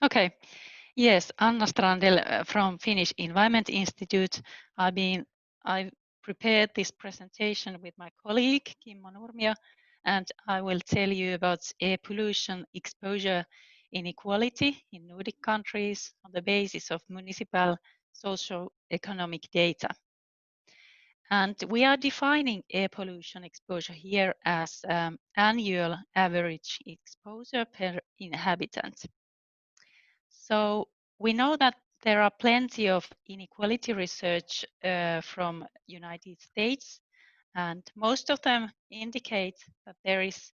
Okay. Yes, Anna Strandell from Finnish Environment Institute. I've prepared this presentation with my colleague Kimmo Nurmio, and I will tell you about air pollution exposure inequality in Nordic countries on the basis of municipal socio-economic data. And we are defining air pollution exposure here as annual average exposure per inhabitant. So we know that there are plenty of inequality research from United States, and most of them indicate that there is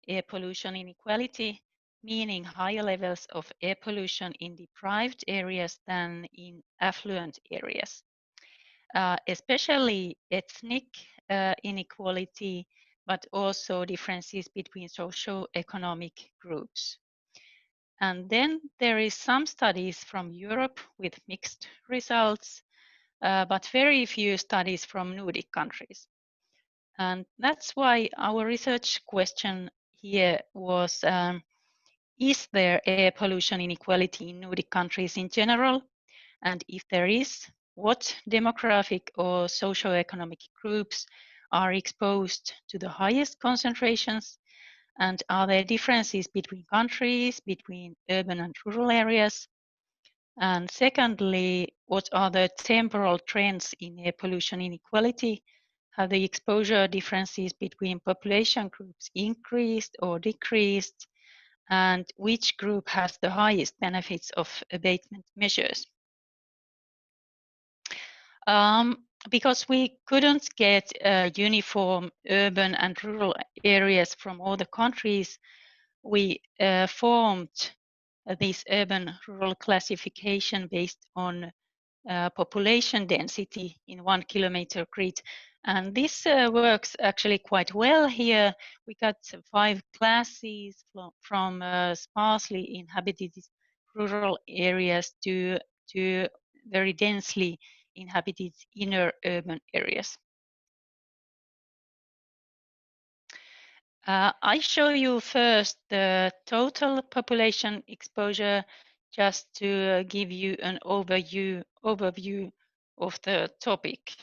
air pollution inequality, meaning higher levels of air pollution in deprived areas than in affluent areas. Especially ethnic inequality, but also differences between socio-economic groups. And then there is some studies from Europe with mixed results, but very few studies from Nordic countries. And that's why our research question here was, is there air pollution inequality in Nordic countries in general? And if there is, what demographic or socioeconomic groups are exposed to the highest concentrations? And are there differences between countries, between urban and rural areas? And secondly, what are the temporal trends in air pollution inequality? Have the exposure differences between population groups increased or decreased? And which group has the highest benefits of abatement measures? Because we couldn't get uniform urban and rural areas from all the countries, we formed this urban-rural classification based on population density in 1 kilometer grid. And this works actually quite well here. We got 5 classes from sparsely inhabited rural areas to very densely inhabited inner urban areas. I show you first the total population exposure just to give you an overview of the topic.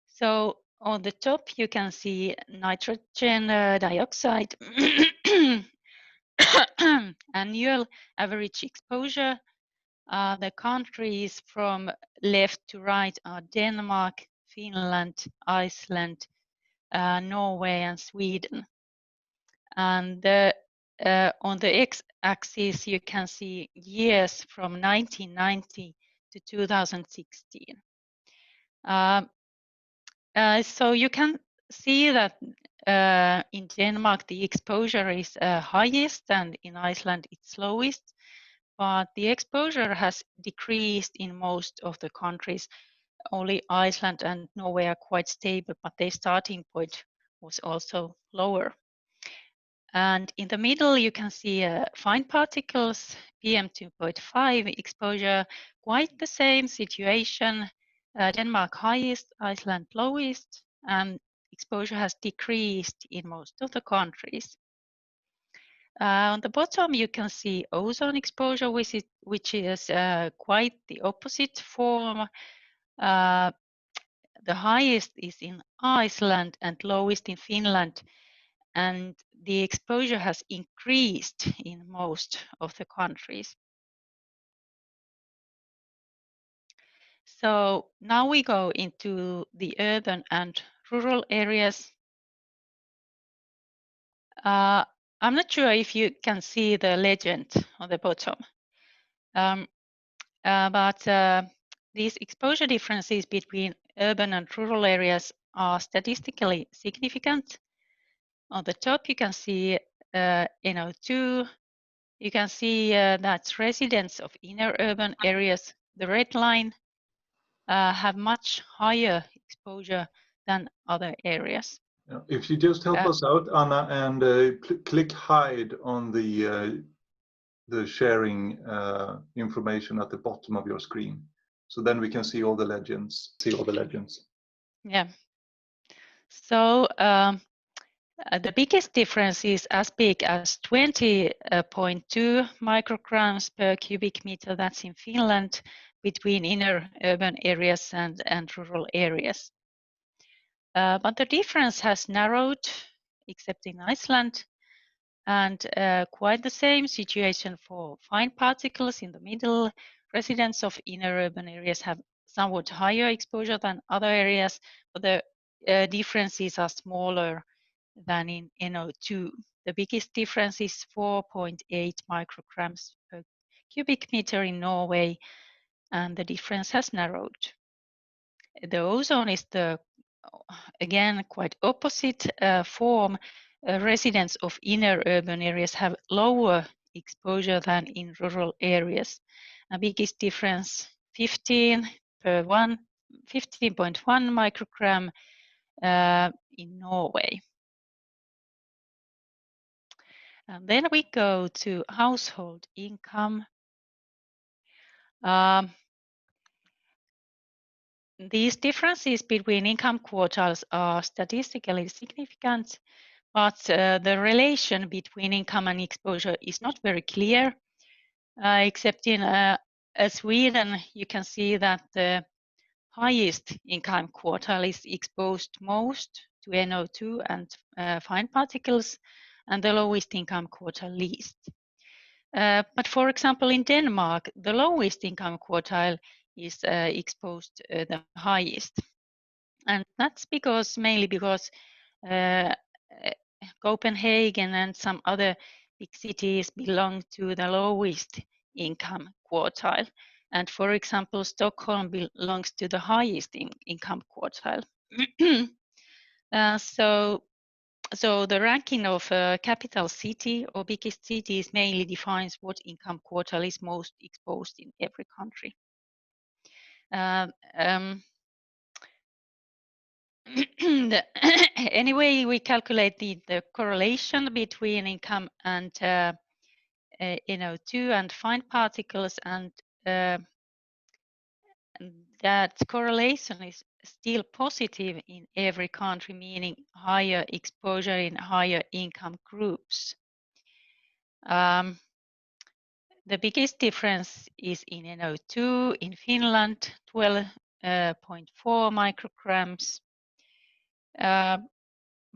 So on the top you can see nitrogen dioxide annual average exposure. The countries from left to right are Denmark, Finland, Iceland, Norway, and Sweden. And on the x-axis, you can see years from 1990 to 2016. So you can see that in Denmark, the exposure is highest, and in Iceland, it's lowest. But the exposure has decreased in most of the countries. Only Iceland and Norway are quite stable, but their starting point was also lower. And in the middle, you can see fine particles, PM2.5 exposure, quite the same situation. Denmark highest, Iceland lowest, and exposure has decreased in most of the countries. On the bottom, you can see ozone exposure, which is quite the opposite form. The highest is in Iceland and lowest in Finland, and the exposure has increased in most of the countries. So now we go into the urban and rural areas. I'm not sure if you can see the legend on the bottom, but these exposure differences between urban and rural areas are statistically significant. On the top, you can see NO2. You can see that residents of inner urban areas, the red line, have much higher exposure than other areas. If you just help us out, Anna, and click hide on the sharing information at the bottom of your screen, so then we can see all the legends. Yeah. So The biggest difference is as big as 20.2 micrograms per cubic meter. That's in Finland, between inner urban areas and rural areas. But the difference has narrowed, except in Iceland, and quite the same situation for fine particles in the middle. Residents of inner urban areas have somewhat higher exposure than other areas, but the differences are smaller than in NO2. The biggest difference is 4.8 micrograms per cubic meter in Norway, and the difference has narrowed. The ozone is the, again, quite opposite form. Residents of inner urban areas have lower exposure than in rural areas. The biggest difference, 15.1 microgram in Norway. And then we go to household income. These differences between income quartiles are statistically significant, but the relation between income and exposure is not very clear, except in Sweden. You can see that the highest income quartile is exposed most to NO2 and fine particles, and the lowest income quartile least. But for example, in Denmark, the lowest income quartile is exposed the highest. And that's mainly because Copenhagen and some other big cities belong to the lowest income quartile. And for example, Stockholm belongs to the highest income quartile. So the ranking of a capital city or biggest cities mainly defines what income quartile is most exposed in every country. Anyway, we calculate the correlation between income and NO2 and fine particles, and that correlation is still positive in every country, meaning higher exposure in higher income groups. The biggest difference is in NO2 in Finland, 12.4 micrograms.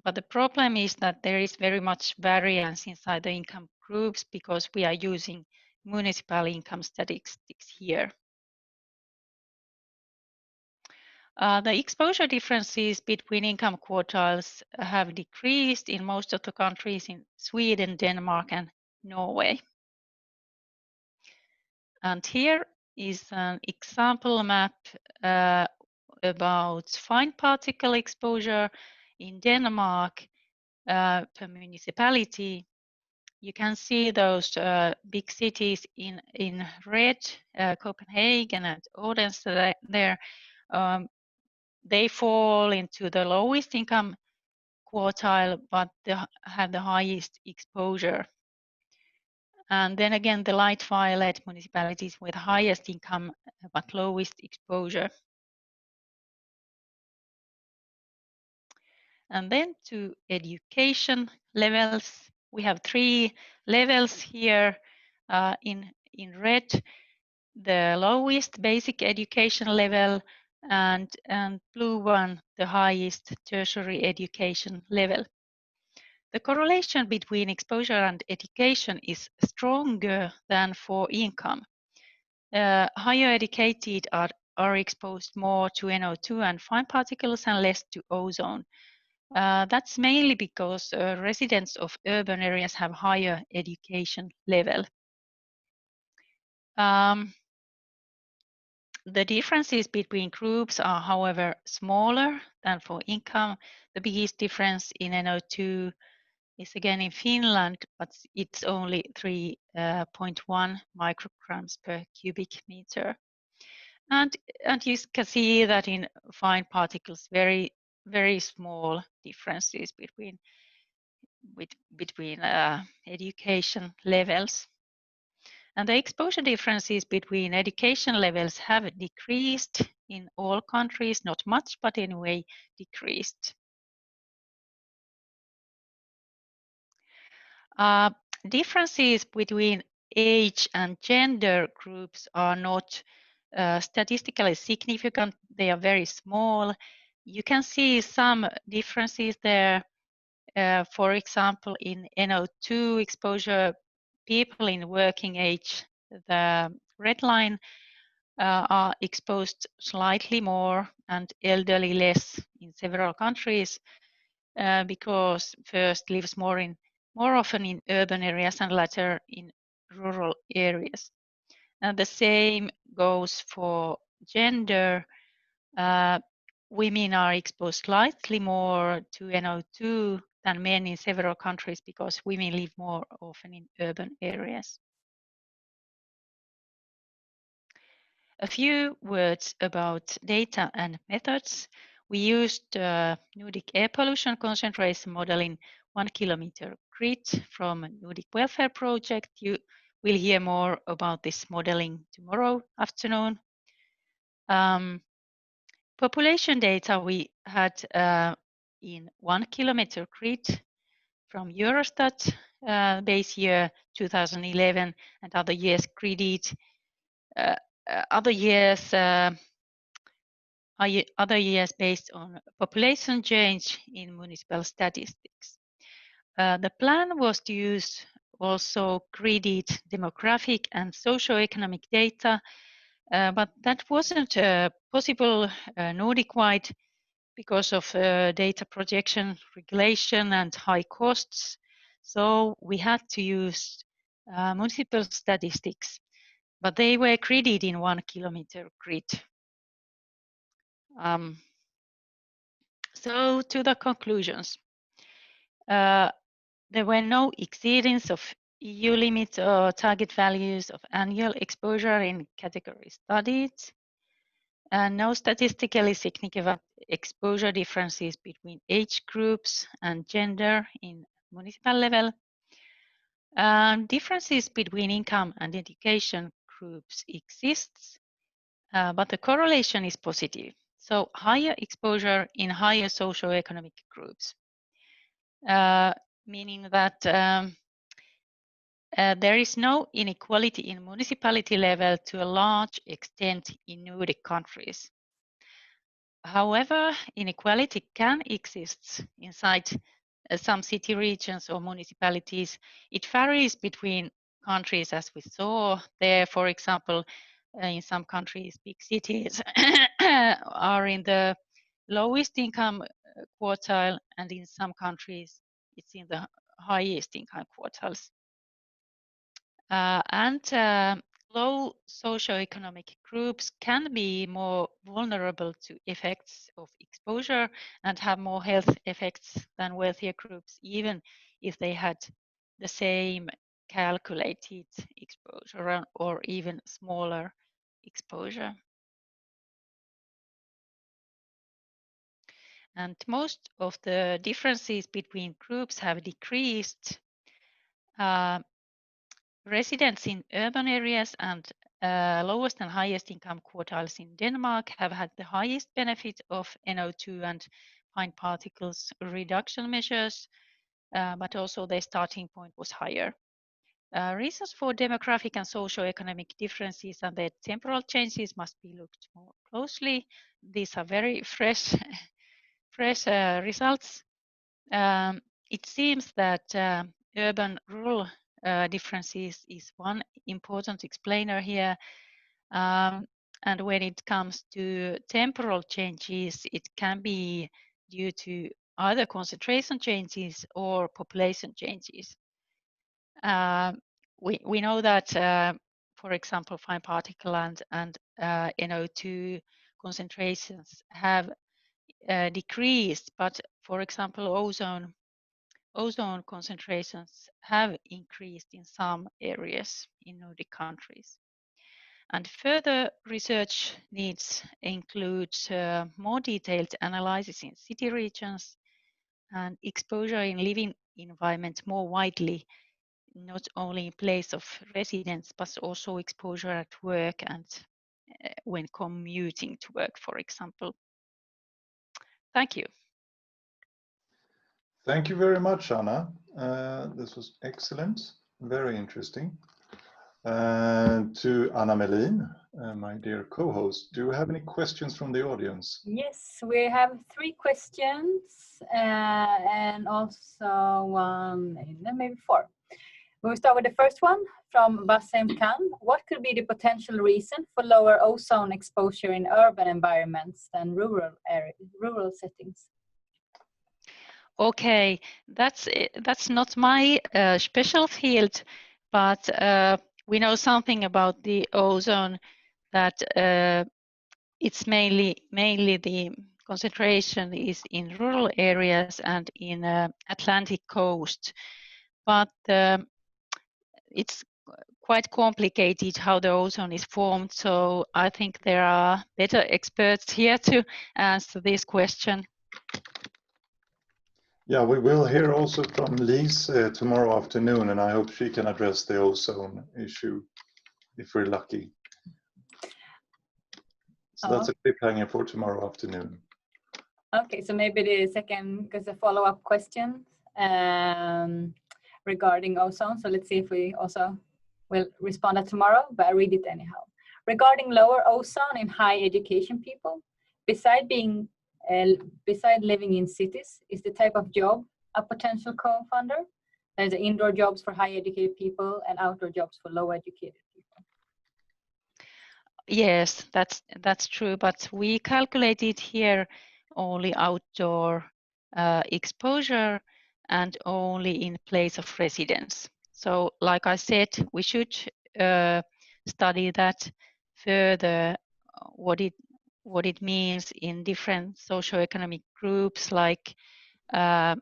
But the problem is that there is very much variance inside the income groups because we are using municipal income statistics here. The exposure differences between income quartiles have decreased in most of the countries in Sweden, Denmark, and Norway. And here is an example map about fine particle exposure in Denmark per municipality. You can see those big cities in red, Copenhagen and Odense there. They fall into the lowest income quartile, but they have the highest exposure. And then again, the light violet municipalities with highest income but lowest exposure. And then to education levels. We have 3 levels here in red. The lowest basic education level, and blue one, the highest tertiary education level. The correlation between exposure and education is stronger than for income. Higher educated are exposed more to NO2 and fine particles and less to ozone. That's mainly because residents of urban areas have higher education level. The differences between groups are, however, smaller than for income. The biggest difference in NO2 is again in Finland, but it's only 3.1 micrograms per cubic meter. And you can see that in fine particles, very, very small differences between education levels. And the exposure differences between education levels have decreased in all countries, not much, but anyway, decreased. Differences between age and gender groups are not statistically significant. They are very small. You can see some differences there. For example, in NO2 exposure, people in working age, the red line, are exposed slightly more and elderly less in several countries because first lives more often in urban areas and later in rural areas. And the same goes for gender. Women are exposed slightly more to NO2 than men in several countries because women live more often in urban areas. A few words about data and methods. We used Nordic air pollution concentration model in 1 kilometer grid from Nordic Welfare Project. You will hear more about this modeling tomorrow afternoon. Population data we had in 1 kilometer grid from Eurostat, base year 2011, and other years gridded. Other years based on population change in municipal statistics. The plan was to use also gridded demographic and socio-economic data, but that wasn't possible Nordic-wide because of data projection regulation and high costs. So we had to use municipal statistics, but they were gridded in 1 kilometer grid. So to the conclusions. There were no exceedance of EU limits or target values of annual exposure in categories studied, and no statistically significant exposure differences between age groups and gender in municipal level. Differences between income and education groups exists, but the correlation is positive. So higher exposure in higher socioeconomic groups, meaning that there is no inequality in municipality level to a large extent in Nordic countries. However, inequality can exist inside some city regions or municipalities. It varies between countries, as we saw there. For example, in some countries, big cities are in the lowest income quartile, and in some countries, it's in the highest income quartiles. Low socioeconomic groups can be more vulnerable to effects of exposure and have more health effects than wealthier groups, even if they had the same calculated exposure or even smaller exposure. And most of the differences between groups have decreased. Residents in urban areas and lowest and highest income quartiles in Denmark have had the highest benefit of NO2 and fine particles reduction measures, but also their starting point was higher. Reasons for demographic and socio-economic differences and their temporal changes must be looked more closely. These are very fresh results. It seems that urban-rural differences is one important explainer here. And when it comes to temporal changes, it can be due to either concentration changes or population changes. We know that, for example, fine particle and NO2 concentrations have decreased, but for example, ozone concentrations have increased in some areas in Nordic countries. And further research needs includes more detailed analysis in city regions and exposure in living environment more widely, not only in place of residence, but also exposure at work and when commuting to work, for example. Thank you. Thank you very much, Anna. This was excellent, very interesting. To Anna Melin, my dear co-host, do you have any questions from the audience? Yes, we have 3 questions and also one, maybe 4. We'll start with the first one from Bassem Khan. What could be the potential reason for lower ozone exposure in urban environments than rural settings? Okay, that's not my special field, but we know something about the ozone, that it's mainly the concentration is in rural areas and in Atlantic coast, but it's quite complicated how the ozone is formed. So I think there are better experts here to answer this question. Yeah, we will hear also from Lise tomorrow afternoon, and I hope she can address the ozone issue if we're lucky. So that's a cliffhanger for tomorrow afternoon. Okay, so maybe the second, because a follow-up question regarding ozone. So let's see if we also will respond that tomorrow, but I read it anyhow. Regarding lower ozone in high education people, beside living in cities, is the type of job a potential co-founder? There's indoor jobs for high educated people and outdoor jobs for low educated people. Yes, that's true, but we calculated here only outdoor exposure and only in place of residence. So like I said, we should study that further, what it means in different socioeconomic groups, like in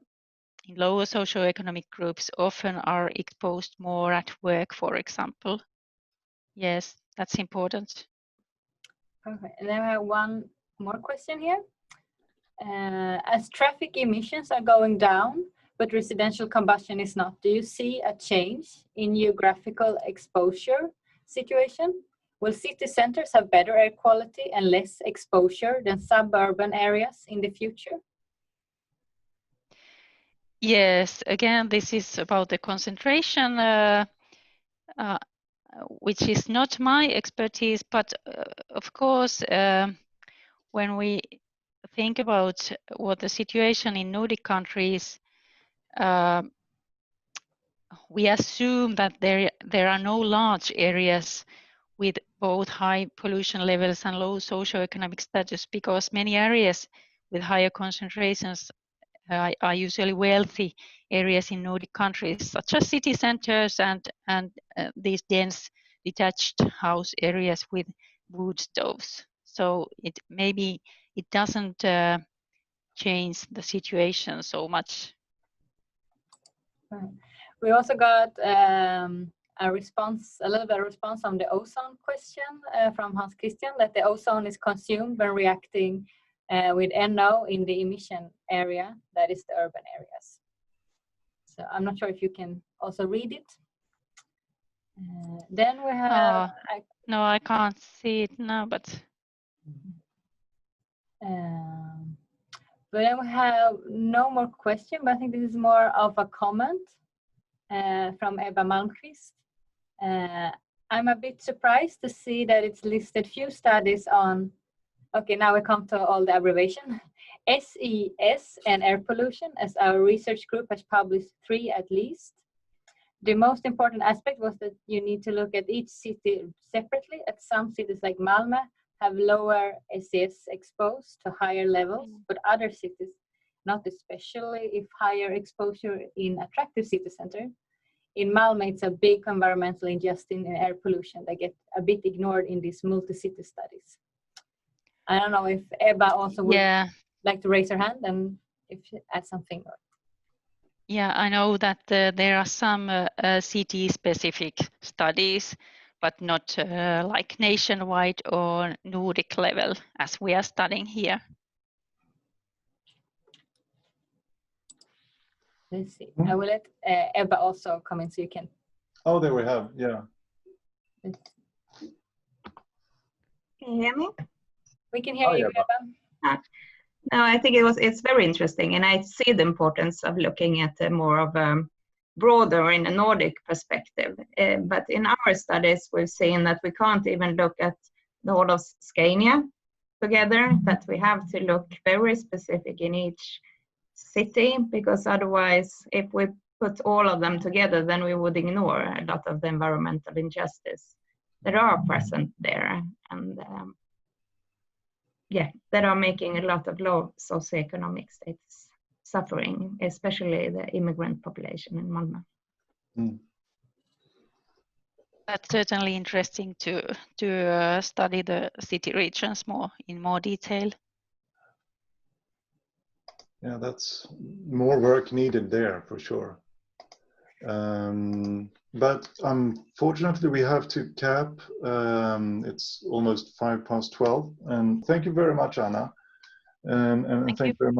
lower socioeconomic groups often are exposed more at work, for example. Yes, that's important. Perfect. And then I have one more question here. As traffic emissions are going down, but residential combustion is not, do you see a change in geographical exposure situation? Will city centers have better air quality and less exposure than suburban areas in the future? Yes, again, this is about the concentration, which is not my expertise, but of course, when we think about what the situation in Nordic countries, we assume that there are no large areas with both high pollution levels and low socioeconomic status, because many areas with higher concentrations are usually wealthy areas in Nordic countries, such as city centers and these dense detached house areas with wood stoves. So maybe it doesn't change the situation so much. We also got a little bit of response on the ozone question from Hans Christian, that the ozone is consumed when reacting with NO in the emission area, that is the urban areas. So I'm not sure if you can also read it. Then we have... no, I can't see it now, but... But then we have no more question, but I think this is more of a comment from Ebba Malmqvist. I'm a bit surprised to see that it's listed few studies on, okay, now we come to all the abbreviation, SES and air pollution, as our research group has published 3 at least. The most important aspect was that you need to look at each city separately. At some cities like Malmö have lower SES exposed to higher levels, but other cities, not especially if higher exposure in attractive city center. In Malmö, it's a big environmental injustice in air pollution that get a bit ignored in these multi-city studies. I don't know if Ebba also would like to raise her hand and if she add something. Yeah, I know that there are some city-specific studies, but not like nationwide or Nordic level as we are studying here. Let's see. I will let Ebba also come in so you can. Oh, there we have, yeah. Can you hear me? We can hear you, Ebba. No, I think it's very interesting, and I see the importance of looking at more of broader in a Nordic perspective. But in our studies, we've seen that we can't even look at the whole of Scania together, that we have to look very specific in each city, because otherwise, if we put all of them together, then we would ignore a lot of the environmental injustice that are present there, and that are making a lot of low socioeconomic states suffering, especially the immigrant population in Malmö. That's certainly interesting to study the city regions in more detail. Yeah, that's more work needed there for sure. But unfortunately, we have to cap. It's almost 12:05, and thank you very much, Anna, and thank you very much.